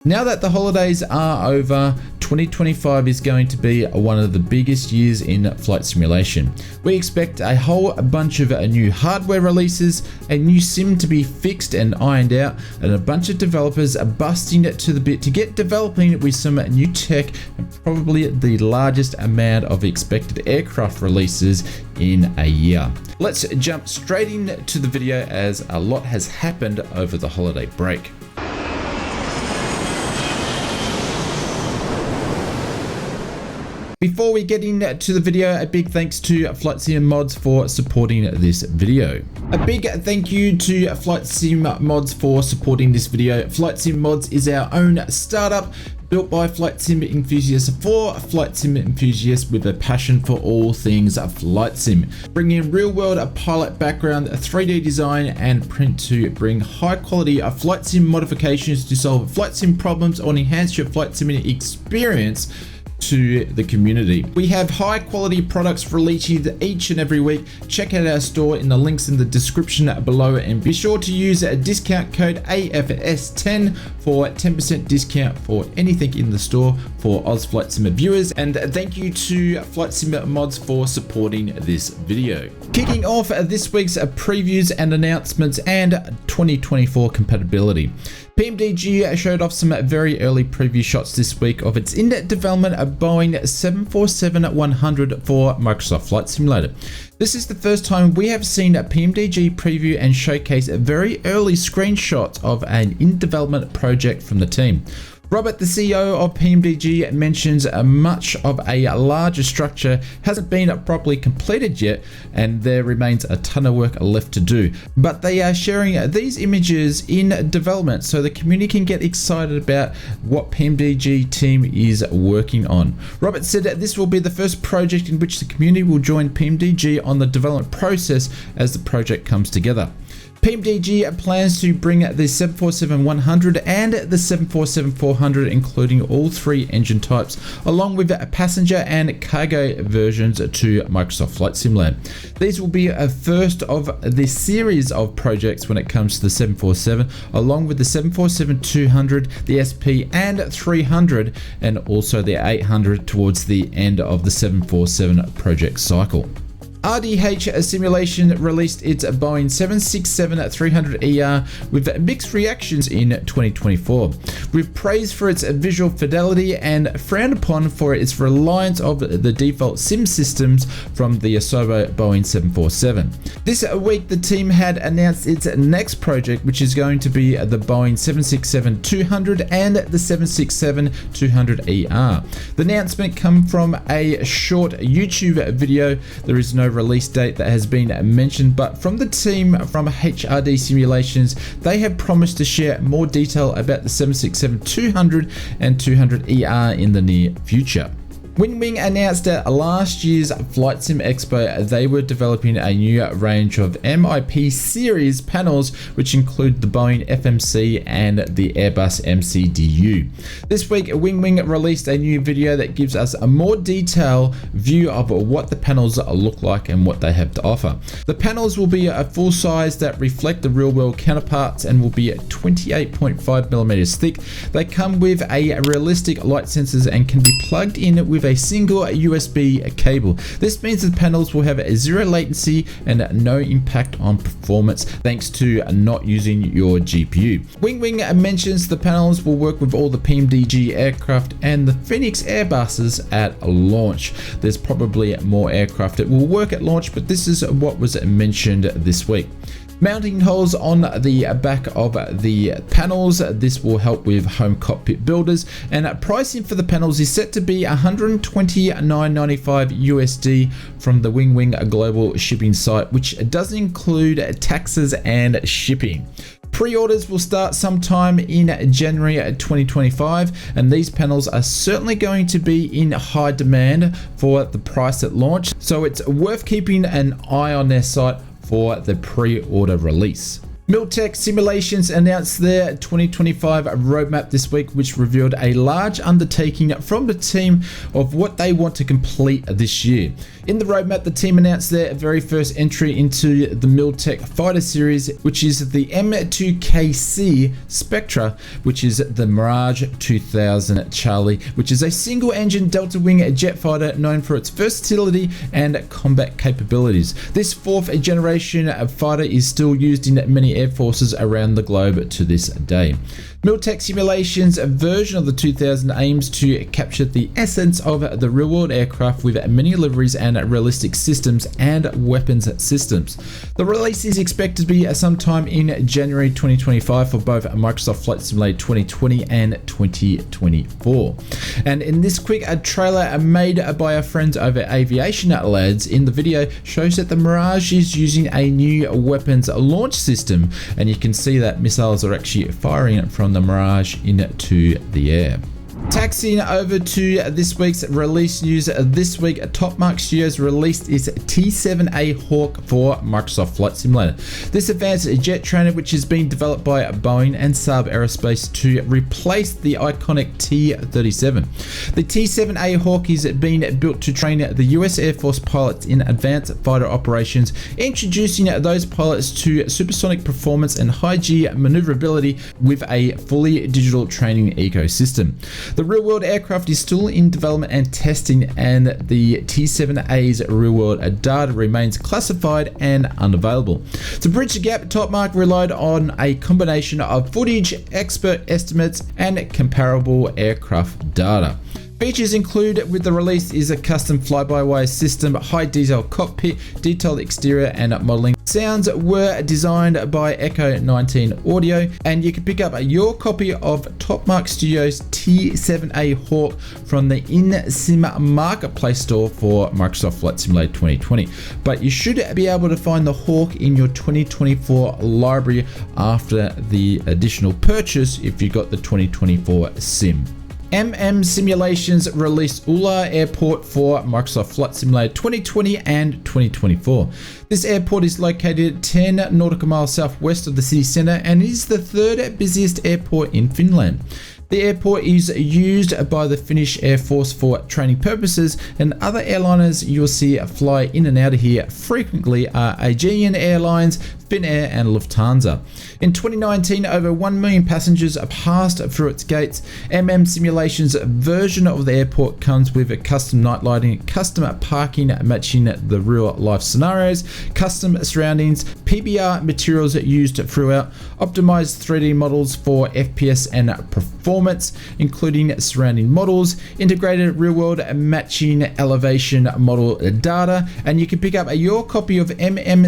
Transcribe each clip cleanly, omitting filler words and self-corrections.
Now that the holidays are over, 2025 is going to be one of the biggest years in flight simulation. We expect a whole bunch of new hardware releases, a new sim to be fixed and ironed out, and a bunch of developers are busting it to the bit to get developing with some new tech and probably the largest amount of expected aircraft releases in a year. Let's jump straight into the video as a lot has happened over the holiday break. Before we get into the video, a big thanks to Flight Sim Mods for supporting this video. A big thank you to Flight Sim Mods for supporting this video. Flight Sim Mods is our own startup built by flight sim enthusiasts for flight sim enthusiasts with a passion for all things flight sim. Bringing real world pilot background, 3D design and print to bring high quality flight sim modifications to solve flight sim problems or enhance your flight sim experience to the community. We have high quality products released each and every week. Check out our store in the links in the description below and be sure to use a discount code AFS10 for 10% discount for anything in the store for Oz Flight Sim viewers. And thank you to Flight Sim Mods for supporting this video. Kicking off this week's previews and announcements and 2024 compatibility. PMDG showed off some very early preview shots this week of its in development of Boeing 747-100 for Microsoft Flight Simulator. This is the first time we have seen a PMDG preview and showcase a very early screenshot of an in development project from the team. Robert, the CEO of PMDG, mentions much of a larger structure hasn't been properly completed yet, and there remains a ton of work left to do. But they are sharing these images in development so the community can get excited about what PMDG team is working on. Robert said that this will be the first project in which the community will join PMDG on the development process as the project comes together. PMDG plans to bring the 747-100 and the 747-400, including all three engine types, along with passenger and cargo versions to Microsoft Flight Simulator. These will be a first of the series of projects when it comes to the 747, along with the 747-200, the SP and 300, and also the 800 towards the end of the 747 project cycle. RDH Simulation released its Boeing 767-300ER with mixed reactions in 2024, with praise for its visual fidelity and frowned upon for its reliance of the default sim systems from the Asobo Boeing 747. This week, the team had announced its next project, which is going to be the Boeing 767-200 and the 767-200ER. The announcement comes from a short YouTube video. There is no release date that has been mentioned, but from the team from HRD Simulations, they have promised to share more detail about the 767-200 and 200ER in the near future. Wing announced at last year's Flight Sim Expo they were developing a new range of MIP series panels, which include the Boeing FMC and the Airbus MCDU. This week, Wing released a new video that gives us a more detailed view of what the panels look like and what they have to offer. The panels will be a full size that reflect the real world counterparts and will be 28.5mm thick. They come with a realistic light sensors and can be plugged in with a single USB cable. This means the panels will have a zero latency and no impact on performance thanks to not using your GPU. Wing mentions the panels will work with all the PMDG aircraft and the Phoenix Airbuses at launch. There's probably more aircraft that will work at launch, but this is what was mentioned this week. Mounting holes on the back of the panels. This will help with home cockpit builders, and pricing for the panels is set to be $129.95 USD from the Wing global shipping site, which doesn't include taxes and shipping. Pre-orders will start sometime in January 2025, and these panels are certainly going to be in high demand for the price at launch, so it's worth keeping an eye on their site for the pre-order release. Mach Simulations announced their 2025 roadmap this week, which revealed a large undertaking from the team of what they want to complete this year. In the roadmap, the team announced their very first entry into the Mach fighter series, which is the M2KC Spectra, which is the Mirage 2000 Charlie, which is a single-engine delta-wing jet fighter known for its versatility and combat capabilities. This fourth generation fighter is still used in many air forces around the globe to this day. Mach Simulations version of the 2000 aims to capture the essence of the real-world aircraft with many liveries and realistic systems and weapons systems. The release is expected to be sometime in January 2025 for both Microsoft Flight Simulator 2020 and 2024. And in this quick trailer made by our friends over Aviation Lads, in the video shows that the Mirage is using a new weapons launch system, and you can see that missiles are actually firing from the Mirage into the air. Taxiing over to this week's release news. This week, Top Mach Studios released its T7A Hawk for Microsoft Flight Simulator. This advanced jet trainer, which is being developed by Boeing and Saab Aerospace to replace the iconic T-37. The T7A Hawk is being built to train the US Air Force pilots in advanced fighter operations, introducing those pilots to supersonic performance and high-G maneuverability with a fully digital training ecosystem. The real-world aircraft is still in development and testing, and the T7A's real-world data remains classified and unavailable. To bridge the gap, Top Mach relied on a combination of footage, expert estimates, and comparable aircraft data. Features included with the release is a custom fly-by-wire system, high detail cockpit, detailed exterior and modeling. Sounds were designed by Echo 19 Audio, and you can pick up your copy of Top Mach Studios T7A Hawk from the In-Sim Marketplace store for Microsoft Flight Simulator 2020. But you should be able to find the Hawk in your 2024 library after the additional purchase if you got the 2024 sim. Simulations released Ula Airport for Microsoft Flight Simulator 2020 and 2024. This airport is located 10 nautical miles southwest of the city centre and is the third busiest airport in Finland. The airport is used by the Finnish Air Force for training purposes, and other airliners you'll see fly in and out of here frequently are Aegean Airlines, Finnair and Lufthansa. In 2019, over 1 million passengers passed through its gates. Simulations version of the airport comes with a custom night lighting, custom parking matching the real life scenarios, custom surroundings, PBR materials used throughout, optimized 3D models for FPS and performance, including surrounding models, integrated real world matching elevation model data, and you can pick up your copy of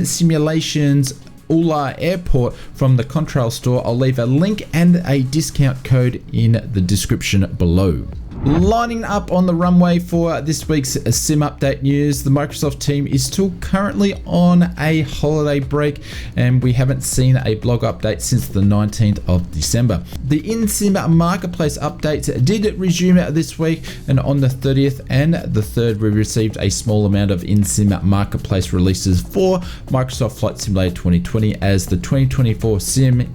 Simulations Ula Airport from the Contrail store. I'll leave a link and a discount code in the description below. Lining up on the runway for this week's sim update news, the Microsoft team is still currently on a holiday break, and we haven't seen a blog update since the 19th of December. The in-sim marketplace updates did resume this week, and on the 30th and the 3rd we received a small amount of in-sim marketplace releases for Microsoft Flight Simulator 2020, as the 2024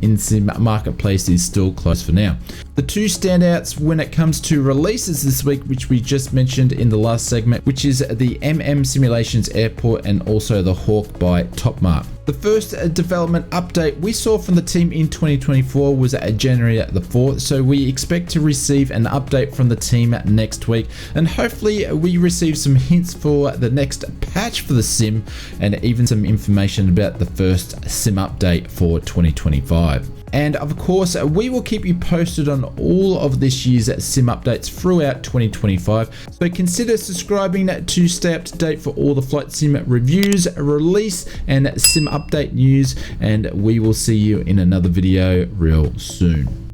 in-sim marketplace is still closed for now. The two standouts when it comes to releases this week, which we just mentioned in the last segment, which is the Simulations Airport and also the Hawk by Top Mach. The first development update we saw from the team in 2024 was January the 4th, so we expect to receive an update from the team next week, and hopefully we receive some hints for the next patch for the sim and even some information about the first sim update for 2025. And of course, we will keep you posted on all of this year's sim updates throughout 2025. So consider subscribing to stay up to date for all the flight sim reviews, release, and sim update news. And we will see you in another video real soon.